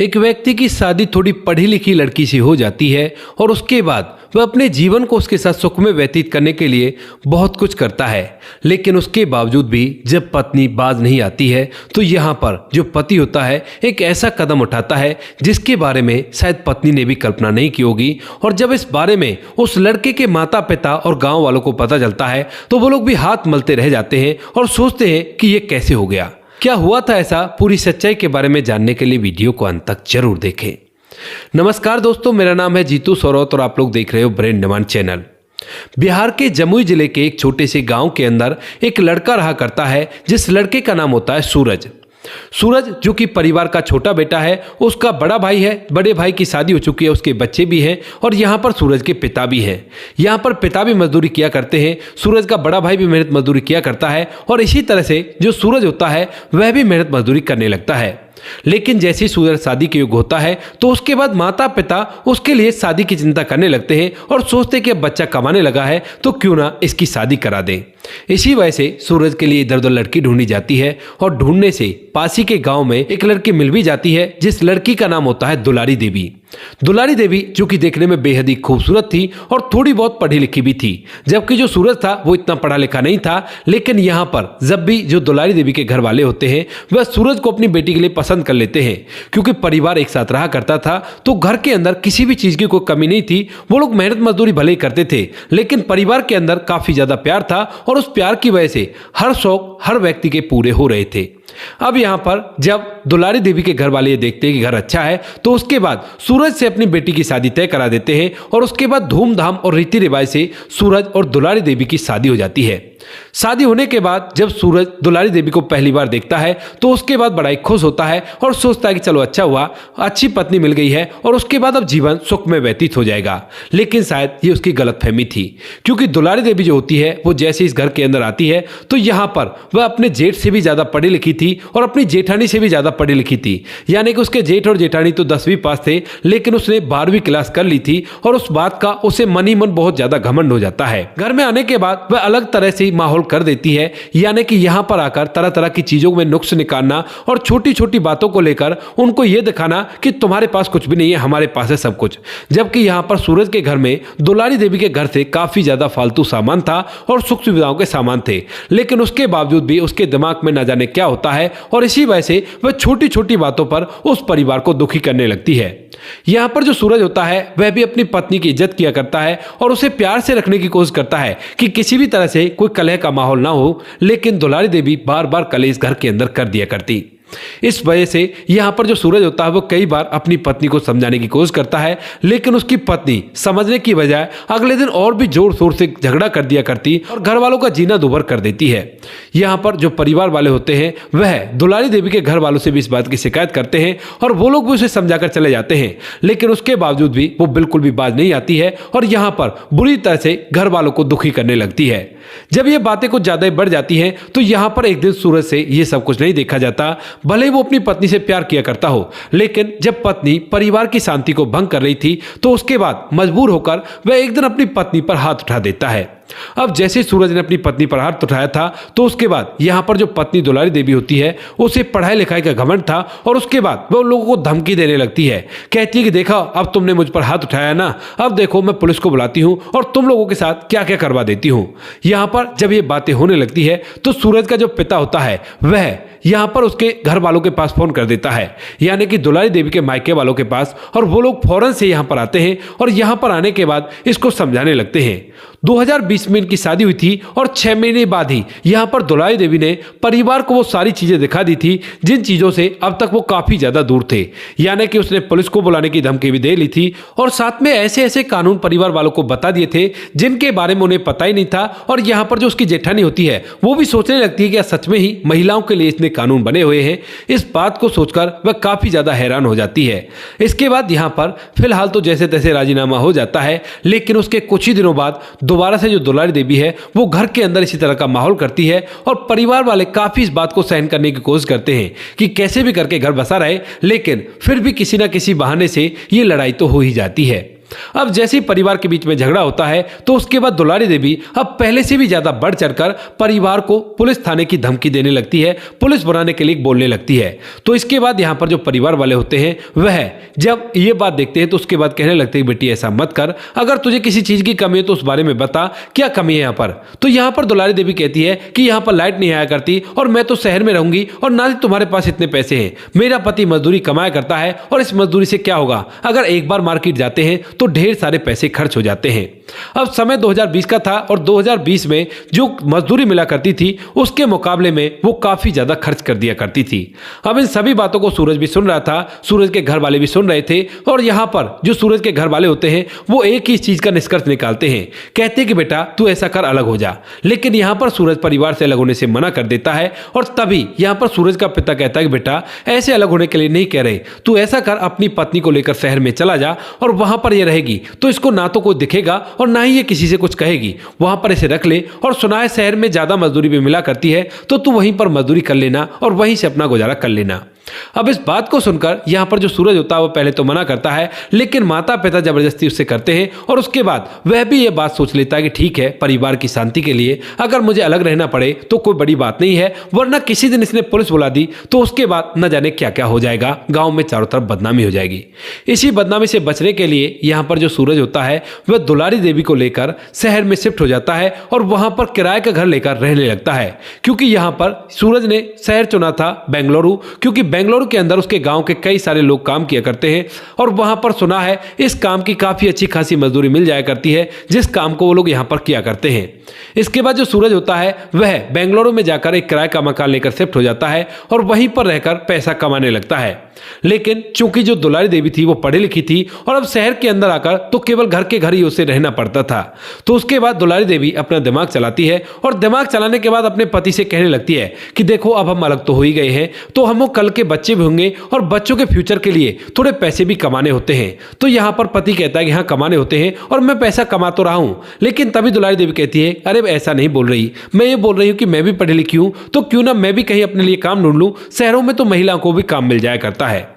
एक व्यक्ति की शादी थोड़ी पढ़ी लिखी लड़की से हो जाती है और उसके बाद वह अपने जीवन को उसके साथ सुख में व्यतीत करने के लिए बहुत कुछ करता है। लेकिन उसके बावजूद भी जब पत्नी बाज नहीं आती है तो यहाँ पर जो पति होता है एक ऐसा कदम उठाता है जिसके बारे में शायद पत्नी ने भी कल्पना नहीं की होगी। और जब इस बारे में उस लड़के के माता पिता और गाँव वालों को पता चलता है तो वो लोग भी हाथ मलते रह जाते हैं और सोचते हैं कि ये कैसे हो गया, क्या हुआ था ऐसा। पूरी सच्चाई के बारे में जानने के लिए वीडियो को अंत तक जरूर देखें। नमस्कार दोस्तों, मेरा नाम है जीतू सौरौत और आप लोग देख रहे हो ब्रेन डिमांड चैनल। बिहार के जमुई जिले के एक छोटे से गांव के अंदर एक लड़का रहा करता है जिस लड़के का नाम होता है सूरज। सूरज जो कि परिवार का छोटा बेटा है, उसका बड़ा भाई है, बड़े भाई की शादी हो चुकी है, उसके बच्चे भी हैं और यहाँ पर सूरज के पिता भी हैं। यहाँ पर पिता भी मजदूरी किया करते हैं, सूरज का बड़ा भाई भी मेहनत मजदूरी किया करता है और इसी तरह से जो सूरज होता है वह भी मेहनत मजदूरी करने लगता है। लेकिन जैसे ही सूरज शादी के युग होता है तो उसके बाद माता पिता उसके लिए शादी की चिंता करने लगते हैं और सोचते हैं कि अब बच्चा कमाने लगा है तो क्यों ना इसकी शादी करा दें। इसी वजह से सूरज के लिए इधर उधर लड़की ढूंढी जाती है और ढूंढने से पासी के गांव में एक लड़की मिल भी जाती है जिस लड़की का नाम होता है दुलारी देवी। दुलारी देवी जो कि देखने में बेहद ही खूबसूरत थी और थोड़ी बहुत पढ़ी लिखी भी थी, जबकि जो सूरज था वो इतना पढ़ा लिखा नहीं था। लेकिन यहाँ पर जब भी जो दुलारी देवी के घर वाले होते हैं वह सूरज को अपनी बेटी के लिए पसंद कर लेते हैं, क्योंकि परिवार एक साथ रहा करता था तो घर के अंदर किसी भी चीज की कोई कमी नहीं थी। वो लोग मेहनत मजदूरी भले ही करते थे लेकिन परिवार के अंदर काफी ज्यादा प्यार था और उस प्यार की वजह से हर शौक हर व्यक्ति के पूरे हो रहे थे। अब यहाँ पर जब दुलारी देवी के घर वाले ये देखते हैं कि घर अच्छा है तो उसके बाद सूरज से अपनी बेटी की शादी तय करा देते हैं और उसके बाद धूमधाम और रीति रिवाज से सूरज और दुलारी देवी की शादी हो जाती है। शादी होने के बाद जब सूरज दुलारी देवी को पहली बार देखता है तो उसके बाद बड़ा ही खुश होता है और सोचता है कि चलो अच्छा हुआ, अच्छी पत्नी मिल गई है और उसके बाद अब जीवन सुख में व्यतीत हो जाएगा। लेकिन शायद ये उसकी गलतफहमी थी, क्योंकि दुलारी देवी जो होती है वो जैसे इस घर के अंदर आती है तो यहाँ पर वह अपने जेठ से भी ज्यादा पढ़ी लिखी थी और अपनी जेठानी से भी ज्यादा पढ़ी लिखी थी। यानी कि उसके जेठ और जेठानी तो 10वीं पास थे लेकिन उसने 12वीं क्लास कर ली थी और उस बात का उसे मन ही मन बहुत ज्यादा घमंड हो जाता है। घर में आने के बाद वह अलग तरह से माहौल कर देती है, यानी कि यहाँ पर आकर तरह तरह की चीजों में नुक्स निकालना और छोटी छोटी बातों को लेकर उनको यह दिखाना कि तुम्हारे पास कुछ भी नहीं है, हमारे पास है सब कुछ। जबकि यहाँ पर सूरज के घर में दुलारी देवी के घर से काफी ज्यादा फालतू सामान था और सुख सुविधाओं के सामान थे, लेकिन उसके बावजूद भी उसके दिमाग में न जाने क्या होता है और इसी वजह से वह छोटी छोटी बातों पर उस परिवार को दुखी करने लगती है। यहाँ पर जो सूरज होता है वह भी अपनी पत्नी की इज्जत किया करता है और उसे प्यार से रखने की कोशिश करता है कि किसी भी तरह से कोई कलह का माहौल ना हो, लेकिन दुलारी देवी बार बार कलेश घर के अंदर कर दिया करती। इस वजह से यहाँ पर जो सूरज होता है वो कई बार अपनी पत्नी को समझाने की कोशिश करता है, लेकिन उसकी पत्नी समझने की बजाय अगले दिन और भी जोर शोर से झगड़ा कर दिया करती और घर वालों का जीना दुभर कर देती है। यहाँ पर जो परिवार वाले होते हैं वह दुलारी देवी के घर वालों से भी इस बात की शिकायत करते हैं और वो लोग भी उसे समझाकर चले जाते हैं, लेकिन उसके बावजूद भी वो बिल्कुल भी बाज नहीं आती है और यहाँ पर बुरी तरह से घर वालों को दुखी करने लगती है। जब ये बातें कुछ ज्यादा ही बढ़ जाती हैं तो यहाँ पर एक दिन सूरज से ये सब कुछ नहीं देखा जाता, भले ही वो अपनी पत्नी से प्यार किया करता हो। लेकिन जब पत्नी परिवार की शांति को भंग कर रही थी तो उसके बाद मजबूर होकर वह एक दिन अपनी पत्नी पर हाथ उठा देता है। अब जैसे सूरज ने अपनी पत्नी पर हाथ उठाया था तो उसके बाद यहाँ पर जो पत्नी दुलारी देवी होती है उसे पढ़ाई लिखाई का घमंड था और उसके बाद वह उन लोगों को धमकी देने लगती है। कहती है कि देखो अब तुमने मुझ पर हाथ उठाया ना, अब देखो मैं पुलिस को बुलाती हूँ और तुम लोगों के साथ क्या क्या करवा देती हूँ। यहाँ पर जब ये बातें होने लगती है तो सूरज का जो पिता होता है वह यहाँ पर उसके घर वालों के पास फोन कर देता है, यानी कि दुलारी देवी के मायके वालों के पास, और वो लोग फौरन से यहाँ पर आते हैं और यहाँ पर आने के बाद इसको समझाने लगते हैं। 2020 में इनकी शादी हुई थी और 6 महीने बाद ही यहाँ पर दुलारी देवी ने परिवार को वो सारी चीजें दिखा दी थी जिन चीजों से अब तक वो काफी ज्यादा दूर थे। यानी कि उसने पुलिस को बुलाने की धमकी भी दे ली थी और साथ में ऐसे ऐसे कानून परिवार वालों को बता दिए थे जिनके बारे में उन्हें पता ही नहीं था। और यहाँ पर जो उसकी जेठानी होती है वो भी सोचने लगती है कि सच में ही महिलाओं के लिए इतने कानून बने हुए हैं। इस बात को सोचकर वह काफी ज्यादा हैरान हो जाती है। इसके बाद यहाँ पर फिलहाल तो जैसे तैसे राजीनामा हो जाता है, लेकिन उसके कुछ ही दिनों बाद दोबारा से जो दुलारी देवी है वो घर के अंदर इसी तरह का माहौल करती है और परिवार वाले काफी इस बात को सहन करने की कोशिश करते हैं कि कैसे भी करके घर बसा रहे, लेकिन फिर भी किसी ना किसी बहाने से ये लड़ाई तो हो ही जाती है। अब जैसे ही परिवार के बीच में झगड़ा होता है तो उसके बाद दुलारी देवी अब पहले से भी ज्यादा बढ़ चढ़कर परिवार को पुलिस थाने की धमकी देने लगती है, पुलिस बुलाने के लिए बोलने लगती है। तो इसके बाद यहाँ पर जो परिवार वाले होते हैं वह जब ये बात देखते हैं तो उसके बाद कहने लगते हैं बेटी ऐसा मत कर, अगर तुझे किसी चीज की कमी है तो उस बारे में बता, क्या कमी है यहाँ पर। तो यहाँ पर दुलारी देवी कहती है कि यहाँ पर लाइट नहीं आया करती और मैं तो शहर में रहूंगी और ना ही तुम्हारे पास इतने पैसे हैं। मेरा पति मजदूरी कमाया करता है और इस मजदूरी से क्या होगा, अगर एक बार मार्केट जाते हैं तो ढेर सारे पैसे खर्च हो जाते हैं। अब समय 2020 का था और 2020 में जो मजदूरी मिला करती थी उसके मुकाबले में वो काफी ज्यादा खर्च कर दिया करती थी। अब इन सभी बातों को सूरज भी सुन रहा था, सूरज के घर वाले भी सुन रहे थे और यहाँ पर जो सूरज के घर वाले होते हैं वो एक ही चीज का निष्कर्ष निकालते हैं, कहते हैं कि बेटा तू ऐसा कर, अलग हो जा। लेकिन यहाँ पर सूरज परिवार से अलग होने से मना कर देता है और तभी यहाँ पर सूरज का पिता कहता है कि बेटा ऐसे अलग होने के लिए नहीं कह रहे, तू ऐसा कर अपनी पत्नी को लेकर शहर में चला जा और वहां पर ये रहेगी तो इसको ना तो कोई दिखेगा और ना ही ये किसी से कुछ कहेगी, वहां पर इसे रख ले और सुना है शहर में ज्यादा मजदूरी भी मिला करती है तो तू वहीं पर मजदूरी कर लेना और वहीं से अपना गुजारा कर लेना। अब इस बात को सुनकर यहाँ पर जो सूरज होता है वो पहले तो मना करता है, लेकिन माता पिता जबरदस्ती उससे करते हैं और उसके बाद वह भी ये बात सोच लेता है कि ठीक है, परिवार की शांति के लिए अगर मुझे अलग रहना पड़े तो कोई बड़ी बात नहीं है, वरना किसी दिन इसने पुलिस बुला दी तो उसके बाद न जाने क्या क्या हो जाएगा, गाँव में चारों तरफ बदनामी हो जाएगी। इसी बदनामी से बचने के लिए यहाँ पर जो सूरज होता है वह दुलारी देवी को लेकर शहर में शिफ्ट हो जाता है और वहां पर किराए का घर लेकर रहने लगता है, क्योंकि यहाँ पर सूरज ने शहर चुना था बेंगलुरु, क्योंकि बेंगलुरु के अंदर उसके गांव के कई सारे लोग काम किया करते हैं और वहां पर सुना है इस काम की काफी अच्छी खासी मजदूरी मिल जाया करती है, जिस काम को वो लोग यहां पर किया करते हैं। इसके बाद जो सूरज होता है वह बेंगलुरु में जाकर एक किराए का मकान लेकर शिफ्ट हो जाता है और वहीं पर रहकर पैसा कमाने लगता है। लेकिन चूंकि जो दुलारी देवी थी वो पढ़ी लिखी थी और अब शहर के अंदर आकर तो केवल घर के घर ही उसे रहना पड़ता था। तो उसके बाद दुलारी देवी अपना दिमाग चलाती है और दिमाग चलाने के बाद अपने पति से कहने लगती है कि देखो अब हम अलग तो हो ही गए हैं, तो हम कल के बच्चे भी होंगे और बच्चों के फ्यूचर के लिए थोड़े पैसे भी कमाने होते हैं। तो यहाँ पर पति कहता है कि हाँ कमाने होते हैं और मैं पैसा कमा तो रहा हूं। लेकिन तभी दुलारी देवी कहती है अरे ऐसा नहीं बोल रही, मैं ये बोल रही हूँ कि मैं भी पढ़ी लिखी हूँ तो क्यों ना मैं भी कहीं अपने लिए काम ढूंढ लूं, शहरों में तो महिलाओं को भी काम मिल जाया करता है।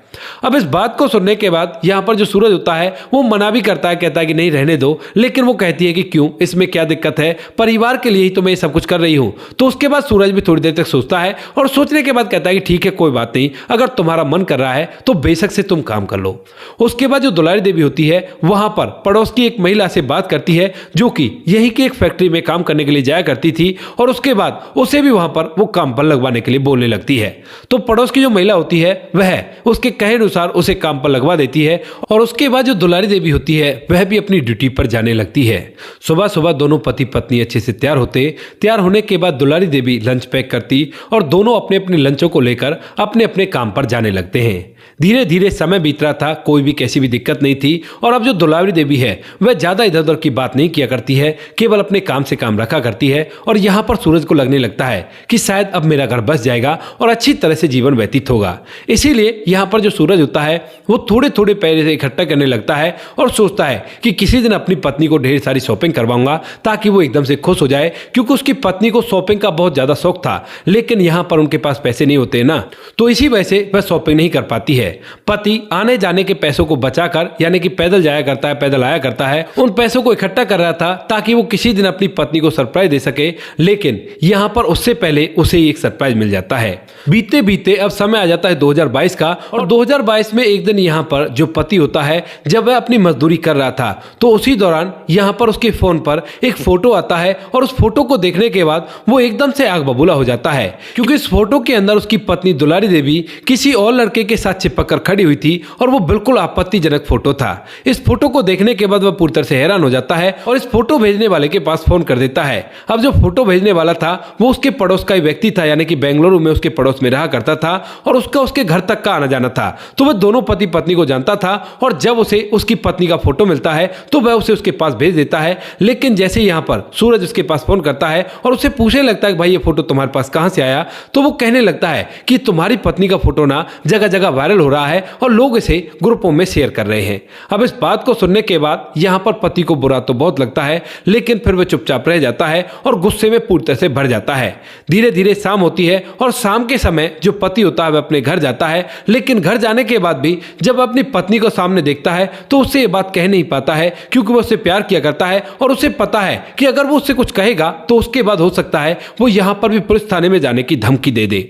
अब इस बात को सुनने के बाद यहाँ पर जो सूरज होता है वो मना भी करता है, कहता है कि नहीं रहने दो, लेकिन वो कहती है कि क्यों, इसमें क्या दिक्कत है, परिवार के लिए ही तो मैं ये सब कुछ कर रही हूँ। तो उसके बाद सूरज भी थोड़ी देर तक सोचता है और सोचने के बाद कहता है कि ठीक है कोई बात नहीं, अगर तुम्हारा मन कर रहा है तो बेशक से तुम काम कर लो। उसके बाद जो दुलारी देवी होती है वहां पर पड़ोस की एक महिला से बात करती है जो कि यही की एक फैक्ट्री में काम करने के लिए जाया करती थी और उसके बाद उसे भी वहां पर वो काम पर लगवाने के लिए बोलने लगती है। तो पड़ोस की जो महिला होती है वह उसके कहे अनुसार उसे काम पर लगवा देती है और उसके बाद जो दुलारी देवी होती है वह भी अपनी ड्यूटी पर जाने लगती है। सुबह सुबह दोनों पति पत्नी अच्छे से तैयार होने के बाद दुलारी देवी लंच पैक करती और दोनों अपने अपने लंचों को लेकर अपने अपने काम पर जाने लगते हैं। धीरे धीरे समय बीत रहा था, कोई भी कैसी भी दिक्कत नहीं थी और अब जो दुलारी देवी है वह ज्यादा इधर उधर की बात नहीं किया करती है, केवल अपने काम से काम रखा करती है। और यहाँ पर सूरज को लगने लगता है कि शायद अब मेरा घर बस जाएगा और अच्छी तरह से जीवन व्यतीत होगा। इसीलिए यहाँ पर जो सूरज होता है वो थोड़े थोड़े पैसे इकट्ठा करने लगता है और सोचता है कि किसी दिन अपनी पत्नी को ढेर सारी शॉपिंग करवाऊंगा ताकि वो एकदम से खुश हो जाए, क्योंकि उसकी पत्नी को शॉपिंग का बहुत ज्यादा शौक था, लेकिन यहाँ पर उनके पास पैसे नहीं होते ना, तो इसी वजह से वह शॉपिंग नहीं कर पाती है। पति आने जाने के पैसों को बचाकर, यानी कि पैदल जाया करता है, पैदल आया करता है, उन पैसों को इकट्ठा कर रहा था ताकि वो किसी दिन अपनी पत्नी को सरप्राइज दे सके। लेकिन यहाँ पर उससे पहले उसे एक सरप्राइज मिल जाता है। बीते बीते अब समय आ जाता है 2022 का और 2022 में एक दिन यहाँ पर जो पति होता है जब वह अपनी मजदूरी कर रहा था तो उसी दौरान यहाँ पर उसके फोन पर एक फोटो आता है और उस फोटो को देखने के बाद वो एकदम से आग बबूला हो जाता है, क्योंकि इस फोटो के अंदर उसकी पत्नी दुलारी देवी किसी और लड़के के साथ चिपक कर खड़ी हुई थी और वो बिल्कुल आपत्तिजनक फोटो था। इस फोटो को देखने के बाद वह पूरी तरह से हैरान हो जाता है और इस फोटो भेजने वाले के पास फोन कर देता है। अब जो फोटो भेजने वाला था वो उसके पड़ोस का ही व्यक्ति था, यानी कि बेंगलुरु में उसके पड़ोस में रहा करता था और उसका उसके घर तक का आना जाना था। तो वह दोनों पति पत्नी को जानता था और जब उसे उसकी पत्नी का फोटो मिलता है तो वह उसे उसके पास भेज देता है। लेकिन जैसे यहाँ पर सूरज उसके पास फोन करता है और उसे पूछने लगता है कि भाई ये फोटो तुम्हारे पास कहां से आया, तो वो कहने लगता है कि तुम्हारी पत्नी का फोटो ना जगह जगह वायरल हो रहा है और लोग इसे ग्रुपों में शेयर कर रहे हैं। अब इस बात को सुनने के बाद यहाँ पर पति को बुरा तो बहुत लगता है, लेकिन फिर वह चुपचाप रह जाता है और गुस्से में पूरी तरह से भर जाता है। धीरे धीरे शाम होती है और शाम के समय जो पति होता है वह अपने घर जाता है, लेकिन घर जाने के बाद भी जब अपनी पत्नी को सामने देखता है तो उससे ये बात कह नहीं पाता है, क्योंकि वो उससे प्यार किया करता है और उसे पता है कि अगर वो उससे कुछ कहेगा तो उसके बाद हो सकता है वो यहाँ पर भी पुलिस थाने में जाने की धमकी दे दे।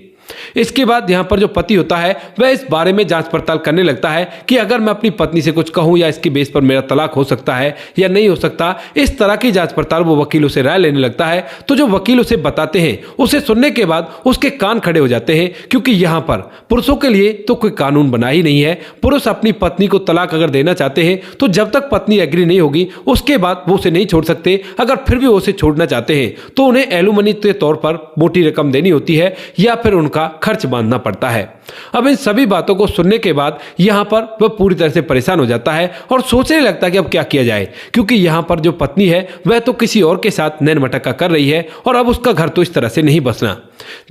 इसके बाद यहाँ पर जो पति होता है वह इस बारे में जांच पड़ताल करने लगता है कि अगर मैं अपनी पत्नी से कुछ कहूँ या इसके बेस पर मेरा तलाक हो सकता है या नहीं हो सकता। इस तरह की जांच पड़ताल वो वकीलों से राय लेने लगता है। तो जो वकील उसे बताते हैं उसे सुनने के बाद उसके कान खड़े हो जाते हैं, क्योंकि यहाँ पर पुरुषों के लिए तो कोई कानून बना ही नहीं है। पुरुष अपनी पत्नी को तलाक अगर देना चाहते हैं तो जब तक पत्नी एग्री नहीं होगी उसके बाद वो उसे नहीं छोड़ सकते। अगर फिर भी वो उसे छोड़ना चाहते हैं तो उन्हें एलुमनी के तौर पर मोटी रकम देनी होती है या फिर उनका खर्च बांधना पड़ता है। अब इन सभी बातों को सुनने के बाद यहाँ पर वह पूरी तरह से परेशान हो जाता है और सोचने लगता है कि अब क्या किया जाए, क्योंकि यहाँ पर जो पत्नी है वह तो किसी और के साथ नैन मटक्का कर रही है और अब उसका घर तो इस तरह से नहीं बसना।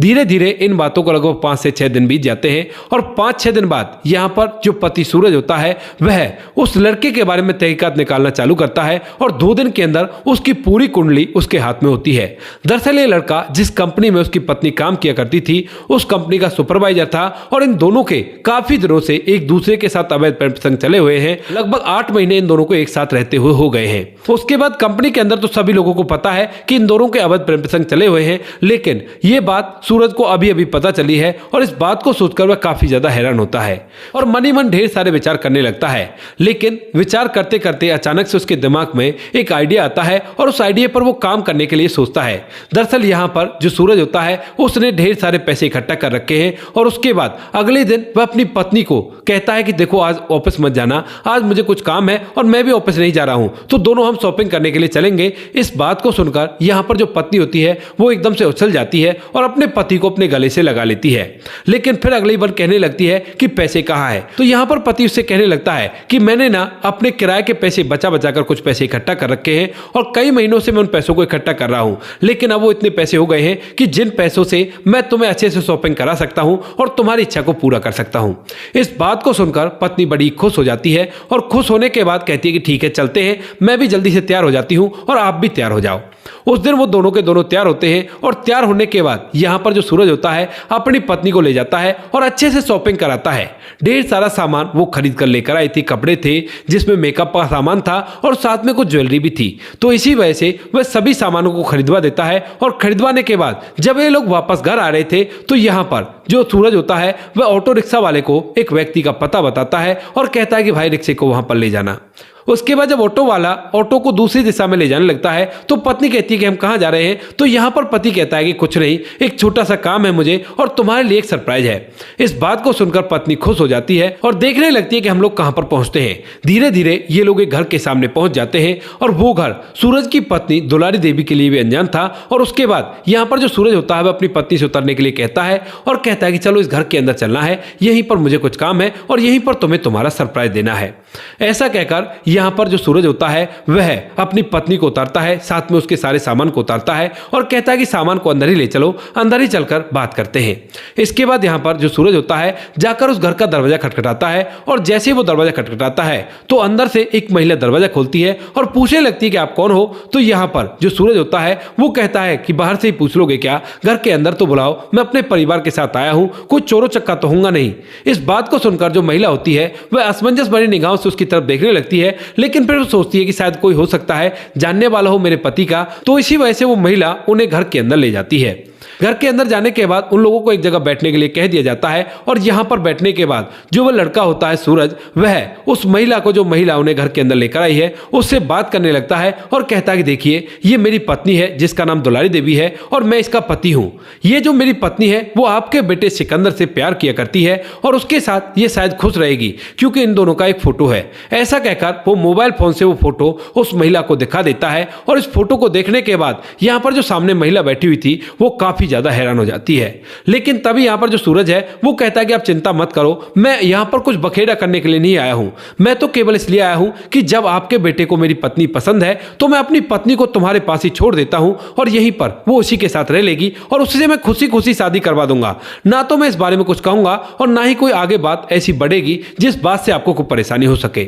धीरे धीरे इन बातों को लगभग 5 से 6 दिन बीत जाते हैं और 5-6 दिन बाद यहाँ पर जो पति सूरज होता है वह उस लड़के के बारे में तहकीकात निकालना चालू करता है और 2 दिन के अंदर उसकी पूरी कुंडली उसके हाथ में होती है। दरअसल ये लड़का जिस कंपनी में उसकी पत्नी काम किया करती थी उस कंपनी का सुपरवाइजर था और इन दोनों के काफी दिनों से एक दूसरे के साथ अवैध प्रेम प्रसंग चले हुए हैं। लगभग 8 महीने इन दोनों को एक साथ रहते हुए हो गए हैं। उसके बाद कंपनी के अंदर तो सभी लोगों को पता है कि इन दोनों के अवैध प्रेम प्रसंग चले हुए हैं, लेकिन ये बात सूरज को अभी अभी पता चली है और इस बात को सोचकर वह काफी ज्यादा हैरान होता है और मन ही मन ढेर सारे विचार करने लगता है। लेकिन विचार करते करते अचानक से उसके दिमाग में एक आइडिया आता है और उस आइडिया पर वो काम करने के लिए सोचता है। दरअसल यहाँ पर जो सूरज होता है उसने ढेर सारे पैसे इकट्ठा कर रखे हैं और उसके बाद अगले दिन वह अपनी पत्नी को कहता है कि देखो आज ऑफिस मत जाना, आज मुझे कुछ काम है और मैं भी ऑफिस नहीं जा रहा हूं, तो दोनों हम शॉपिंग करने के लिए चलेंगे। इस बात को सुनकर यहाँ पर जो पत्नी होती है वो एकदम से उछल जाती है और अपने पति को अपने गले से लगा लेती है, लेकिन फिर अगली बार कहने लगती है कि पैसे कहाँ है। तो यहाँ पर पति उससे कहने लगता है कि मैंने ना अपने किराए के पैसे बचा बचा कर कुछ पैसे इकट्ठा कर रखे हैं और कई महीनों से मैं उन पैसों को इकट्ठा कर रहा हूं, लेकिन अब वो इतने पैसे हो गए हैं कि जिन पैसों से मैं तुम्हें अच्छे से शॉपिंग करा सकता हूं और तुम्हारी इच्छा को पूरा कर सकता हूं। इस बात को सुनकर पत्नी बड़ी खुश हो जाती है और खुश होने के बाद कहती है कि ठीक है चलते हैं, मैं भी जल्दी से तैयार हो जाती हूं और आप भी तैयार हो जाओ। उस दिन वो दोनों के दोनों तैयार होते हैं और तैयार होने के बाद यहाँ पर जो सूरज होता है अपनी पत्नी को ले जाता है और अच्छे से शॉपिंग कराता है। ढेर सारा सामान वो खरीद कर लेकर आई थी, कपड़े थे जिसमें मेकअप का सामान था और साथ में कुछ ज्वेलरी भी थी। तो इसी वजह से वह सभी सामानों को खरीदवा देता है और खरीदवाने के बाद जब ये लोग वापस घर आ रहे थे तो यहाँ पर जो सूरज होता है वह ऑटो रिक्शा वाले को एक व्यक्ति का पता बताता है और कहता है कि भाई रिक्शे को वहां पर ले जाना। उसके बाद जब ऑटो वाला ऑटो को दूसरी दिशा में ले जाने लगता है तो पत्नी कहती है कि हम कहाँ जा रहे हैं। तो यहाँ पर पति कहता है कि कुछ नहीं, एक छोटा सा काम है मुझे और तुम्हारे लिए एक सरप्राइज है। इस बात को सुनकर पत्नी खुश हो जाती है और देखने लगती है कि हम लोग कहाँ पर पहुंचते हैं। धीरे धीरे ये लोग एक घर के सामने पहुंच जाते हैं और वो घर सूरज की पत्नी दुलारी देवी के लिए भी अनजान था। और उसके बाद यहाँ पर जो सूरज होता है वह अपनी पत्नी से उतरने के लिए कहता है और कहता है कि चलो इस घर के अंदर चलना है, यहीं पर मुझे कुछ काम है और यहीं पर तुम्हें तुम्हारा सरप्राइज देना है। ऐसा कहकर यहाँ पर जो सूरज होता है वह अपनी पत्नी को उतारता है, साथ में उसके सारे सामान को उतारता है और कहता है कि सामान को अंदर ही ले चलो, अंदर ही चलकर बात करते हैं। इसके बाद यहाँ पर जो सूरज होता है जाकर उस घर का दरवाजा खटखटाता है और जैसे ही वो दरवाजा खटखटाता है तो अंदर से एक महिला दरवाजा खोलती है और पूछने लगती है कि आप कौन हो। तो यहाँ पर जो सूरज होता है वो कहता है कि बाहर से ही पूछ लोगे क्या, घर के अंदर तो बुलाओ, मैं अपने परिवार के साथ आया हूँ, कोई चोरों चक्का तो होगा नहीं। इस बात को सुनकर जो महिला होती है वह असमंजस भरी निगाहों से उसकी तरफ देखने लगती है, लेकिन फिर वो सोचती है कि शायद कोई हो सकता है जानने वाला हो मेरे पति का। तो इसी वजह से वो महिला उन्हें घर के अंदर ले जाती है। घर के अंदर जाने के बाद उन लोगों को एक जगह बैठने के लिए कह दिया जाता है और यहाँ पर बैठने के बाद जो वह लड़का होता है सूरज, वह उस महिला को, जो महिला उन्हें घर के अंदर लेकर आई है, उससे बात करने लगता है और कहता है कि देखिए ये मेरी पत्नी है जिसका नाम दुलारी देवी है और मैं इसका पति हूँ। ये जो मेरी पत्नी है वो आपके बेटे सिकंदर से प्यार किया करती है और उसके साथ ये शायद खुश रहेगी क्योंकि इन दोनों का एक फोटो है। ऐसा कहकर वो मोबाइल फोन से वो फोटो उस महिला को दिखा देता है और इस फोटो को देखने के बाद यहाँ पर जो सामने महिला बैठी हुई थी वो काफी ज्यादा हैरान हो जाती है। लेकिन तभी यहाँ पर जो सूरज है वो कहता है कि आप चिंता मत करो, मैं यहाँ पर कुछ बखेड़ा करने के लिए नहीं आया हूँ, मैं तो केवल इसलिए आया हूँ कि जब आपके बेटे को मेरी पत्नी पसंद है तो मैं अपनी पत्नी को तुम्हारे पास ही छोड़ देता हूँ और यहीं पर वो उसी के साथ रह लेगी और उससे मैं खुशी खुशी शादी करवा दूंगा। ना तो मैं इस बारे में कुछ कहूंगा और ना ही कोई आगे बात ऐसी बढ़ेगी जिस बात से आपको कोई परेशानी हो सके।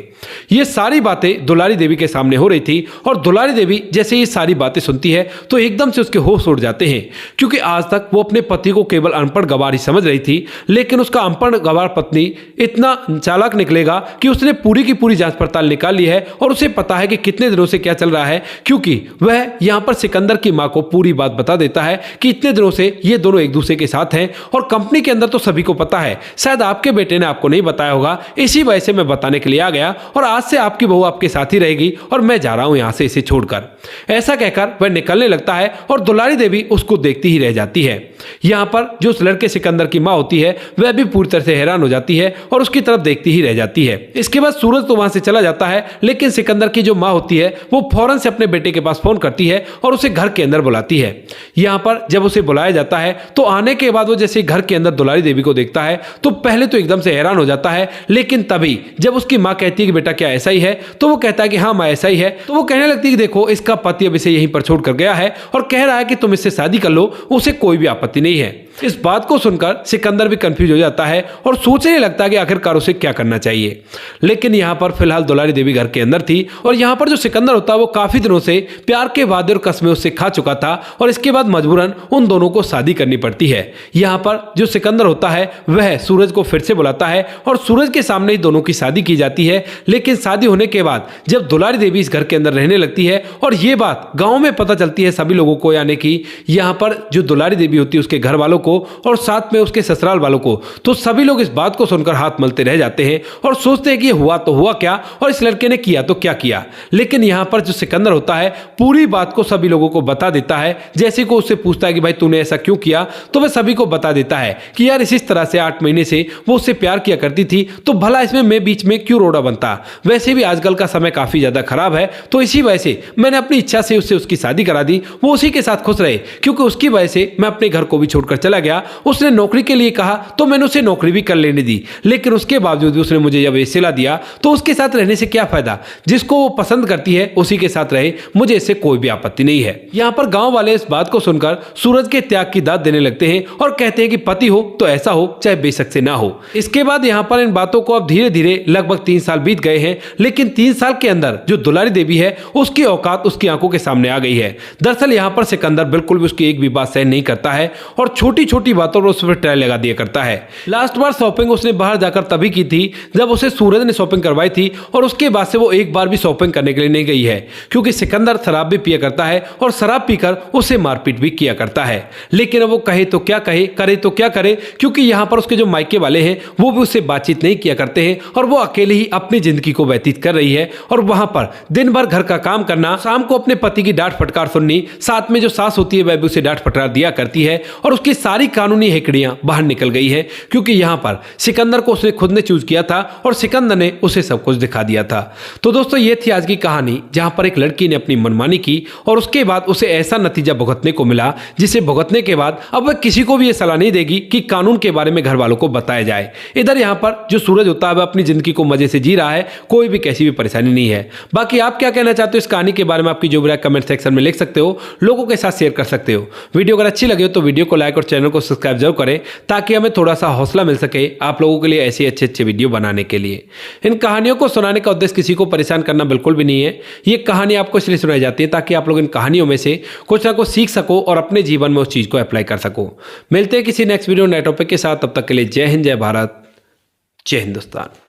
ये सारी बातें दुलारी देवी के सामने हो रही थी और दुलारी देवी जैसे ये सारी बातें सुनती है तो एकदम से उसके होश उड़ जाते हैं, क्योंकि आज तक वो अपने पति को केवल अनपढ़ गवार ही समझ रही थी। लेकिन उसका अनपढ़ गवार पत्नी इतना चालाक निकलेगा कि उसने पूरी की पूरी जांच पड़ताल निकाल ली है और उसे पता है कि कितने दिनों से क्या चल रहा है, क्योंकि वह यहाँ पर सिकंदर की माँ को पूरी बात बता देता है कि इतने दिनों से ये दोनों एक दूसरे के साथ हैं और कंपनी के अंदर तो सभी को पता है, शायद आपके बेटे ने आपको नहीं बताया होगा, इसी वजह से मैं बताने के लिए आ गया और आज से आपकी बहू आपके साथ ही रहेगी और मैं जा रहा हूं यहां से इसे छोड़कर। ऐसा कहकर वह निकलने लगता है और दुलारी देवी उसको देखती ही रह जाती है। यहां पर जो उस लड़के सिकंदर की मां होती है वह भी पूरी तरह से हैरान हो जाती है और उसकी तरफ देखती ही रह जाती है। इसके बाद सूरज तो वहां से चला जाता है, लेकिन सिकंदर की जो मां होती है वो फौरन से अपने बेटे के पास फोन करती है और उसे घर के अंदर बुलाती है। यहां पर जब उसे बुलाया जाता है तो आने के बाद वो जैसे घर के अंदर दुलारी देवी को देखता है तो पहले तो एकदम से हैरान हो जाता है, लेकिन तभी जब उसकी मां कहती है कि बेटा क्या ऐसा ही है, तो वो कहता है कि हाँ मां ऐसा ही है। तो वो कहने लगती है कि देखो इसका पति अब इसे यहीं पर छोड़कर गया है और कह रहा है कि तुम इससे शादी कर लो, उसे कोई भी आपत्ति नहीं है। इस बात को सुनकर सिकंदर भी कंफ्यूज हो जाता है और सोचने लगता है कि आखिरकार उसे क्या करना चाहिए। लेकिन यहाँ पर फिलहाल दुलारी देवी घर के अंदर थी और यहाँ पर जो सिकंदर होता है वो काफी दिनों से प्यार के वादे और कसमें उससे खा चुका था और इसके बाद मजबूरन उन दोनों को शादी करनी पड़ती है। यहाँ पर जो सिकंदर होता है वह सूरज को फिर से बुलाता है और सूरज के सामने ही दोनों की शादी की जाती है। लेकिन शादी होने के बाद जब दुलारी देवी इस घर के अंदर रहने लगती है और ये बात गाँव में पता चलती है सभी लोगों को, यानी कि यहाँ पर जो दुलारी देवी होती है उसके घर वालों को और साथ में उसके ससुराल वालों को, तो सभी लोग इस बात को सुनकर हाथ मलते रह जाते हैं और सोचते हैं कि ये हुआ तो हुआ क्या और इस लड़के ने किया तो क्या किया। लेकिन यहां पर जो सिकंदर होता है पूरी बात को सभी लोगों को बता देता है। जैसे को उससे पूछता है कि भाई तूने ऐसा क्यों किया, तो वह सभी को बता देता है कि यार इस तरह से 8 महीने से वो उससे प्यार किया करती थी, तो भला इसमें मैं बीच में क्यों रोड़ा बनता। वैसे भी आजकल का समय काफी ज्यादा खराब है, तो इसी वजह से मैंने अपनी इच्छा से उससे उसकी शादी करा दी, वो उसी के साथ खुश रहे, क्योंकि उसकी वजह से मैं अपने घर को भी छोड़कर चला गया। उसने नौकरी के लिए कहा तो मैंने उसे नौकरी भी कर लेने दी, लेकिन उसके बावजूद भी उसने मुझे जब ये सिला दिया तो उसके साथ रहने से क्या फायदा। जिसको वो पसंद करती है उसी के साथ रहे, मुझे इससे कोई भी आपत्ति नहीं है। यहाँ पर गांव वाले इस बात को सुनकर सूरज के त्याग की दाद देने लगते हैं और कहते हैं कि पति हो तो ऐसा हो, चाहे बेशक से ना हो। इसके बाद यहाँ पर इन बातों को अब धीरे धीरे लगभग 3 साल बीत गए हैं, लेकिन 3 साल के अंदर जो दुलारी देवी है उसकी औकात उसकी आंखों के सामने आ गई है। दरअसल यहाँ पर सिकंदर बिल्कुल भी उसकी एक भी बात सहन नहीं करता है और छोटी छोटी बातों पर उस पर ट्रायल लगा दिया करता है। लास्ट बार शॉपिंग उसने बाहर जाकर तभी की थी जब उसे सूरज ने शॉपिंग करवाई थी और उसके बाद से वो एक बार भी शॉपिंग करने के लिए नहीं गई है, क्योंकि सिकंदर शराब भी पिया करता है और शराब पीकर उसे मारपीट भी किया करता है। लेकिन अब वो कहे तो क्या कहे, करे तो क्या करे, क्योंकि यहाँ पर उसके जो मायके वाले हैं वो भी उससे बातचीत नहीं किया करते हैं और वो अकेले ही अपनी जिंदगी को व्यतीत कर रही है और वहां पर दिन भर घर का काम करना, शाम को अपने पति की डांट फटकार सुननी, साथ में जो सास होती है वह भी उसे डांट फटकार दिया करती है और उसकी सारी कानूनी हेकड़ियां बाहर निकल गई है, क्योंकि यहां पर सिकंदर को उसने खुद ने चूज किया था और सिकंदर ने उसे सब कुछ दिखा दिया था। तो दोस्तों ये थी आज की कहानी, जहां पर एक लड़की ने अपनी मनमानी की और उसके बाद उसे ऐसा नतीजा भुगतने को मिला जिसे भुगतने के बाद अब वह किसी को भी ये सलाह नहीं देगी कि कानून के बारे में घर वालों को बताया जाए। इधर यहाँ पर जो सूरज होता है वह अपनी जिंदगी को मजे से जी रहा है, कोई भी कैसी भी परेशानी नहीं है। बाकी आप क्या कहना चाहते हो इस कहानी के बारे में, आपकी जो भी राय कमेंट सेक्शन में लिख सकते हो, लोगों के साथ शेयर कर सकते हो। वीडियो अगर अच्छी लगे हो तो वीडियो को लाइक और चैनल को सब्सक्राइब जरूर करें, ताकि हमें थोड़ा सा हौसला मिल सके आप लोगों के लिए ऐसे अच्छे वीडियो बनाने के लिए। इन कहानियों को सुनाने का उद्देश्य किसी को परेशान करना बिल्कुल भी नहीं है। ये कहानी आपको इसलिए सुनाई जाती है ताकि आप लोग इन कहानियों में से कुछ ना कुछ सीख सको और अपने जीवन में उस चीज को अप्लाई कर सको। मिलते हैं किसी नेक्स्ट वीडियो नए टॉपिक के साथ, तब तक के लिए जय हिंद, जय भारत, जय हिंदुस्तान।